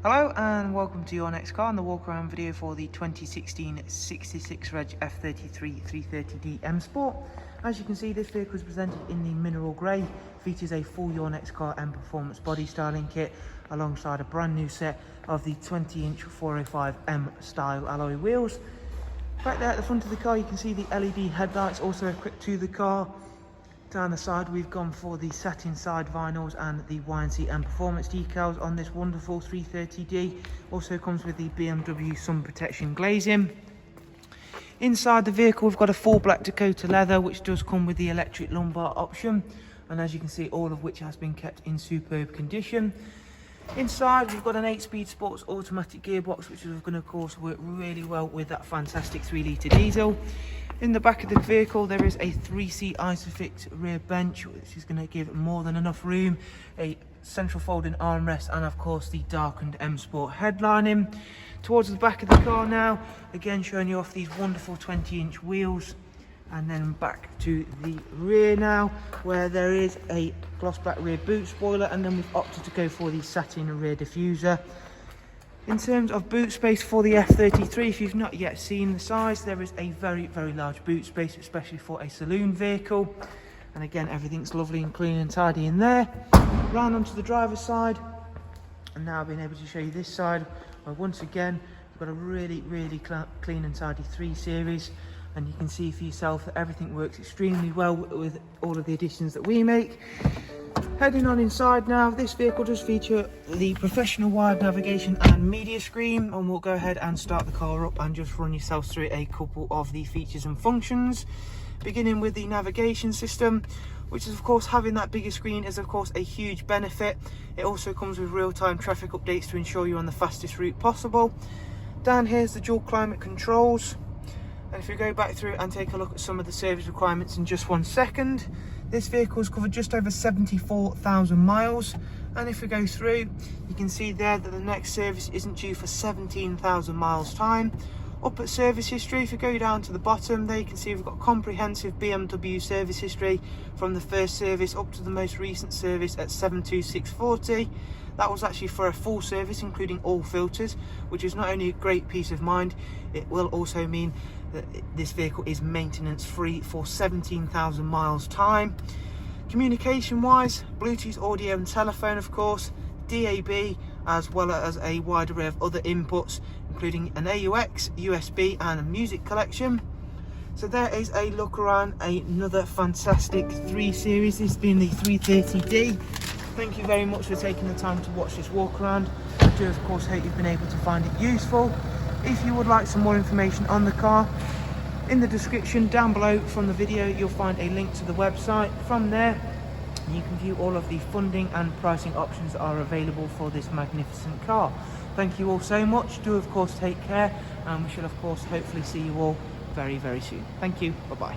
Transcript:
Hello and welcome to your next car and the walk around video for the 2016 66 Reg F33 330D M Sport. As you can see, this vehicle is presented in the mineral grey, features a full Your Next Car Mperformance body styling kit alongside a brand new set of the 20-inch 405M style alloy wheels. Right there at the front of the car you can see the LED headlights also equipped to the car. Down the side we've gone for the satin side vinyls and the YNC Mperformance decals on this wonderful 330D. Also comes with the BMW sun protection glazing. Inside the vehicle we've got a full black Dakota leather which does come with the electric lumbar option, and as you can see, all of which has been kept in superb condition. Inside we've got an 8-speed sports automatic gearbox which is going to of course work really well with that fantastic 3-litre diesel. In the back of the vehicle there is a 3-seat Isofix rear bench which is going to give more than enough room, a central folding armrest and of course the darkened M Sport headlining. Towards the back of the car now, again showing you off these wonderful 20-inch wheels, and then back to the rear now where there is a gloss black rear boot spoiler, and then we've opted to go for the satin rear diffuser. In terms of boot space for the F33, if you've not yet seen the size, there is a very large boot space, especially for a saloon vehicle. And again, everything's lovely and clean and tidy in there. Round onto the driver's side, and now being able to show you this side, where once again we've got a really clean and tidy 3 Series, and you can see for yourself that everything works extremely well with all of the additions that we make. Heading on inside now, this vehicle does feature the professional wired navigation and media screen, and we'll go ahead and start the car up and just run yourselves through a couple of the features and functions. Beginning with the navigation system, which is of course having that bigger screen is of course a huge benefit. It also comes with real-time traffic updates to ensure you're on the fastest route possible. Down here's the dual climate controls, and if you go back through and take a look at some of the service requirements in just 1 second, this vehicle has covered just over 74,000 miles, and if we go through you can see there that the next service isn't due for 17,000 miles time. Up at service history, if you go down to the bottom there, you can see we've got comprehensive BMW service history from the first service up to the most recent service at 72640. That was actually for a full service including all filters, which is not only a great peace of mind, it will also mean that this vehicle is maintenance free for 17,000 miles time. Communication wise, Bluetooth audio and telephone of course, DAB, as well as a wide array of other inputs including an AUX, USB and a music collection. So there is a look around another fantastic 3 Series, this being the 330D. Thank you very much for taking the time to watch this walk around. I do of course hope you've been able to find it useful. If you would like some more information on the car, in the description down below from the video you'll find a link to the website. From there you can view all of the funding and pricing options that are available for this magnificent car. Thank you all so much. Do of course take care, and we shall of course hopefully see you all very soon. Thank you. Bye bye.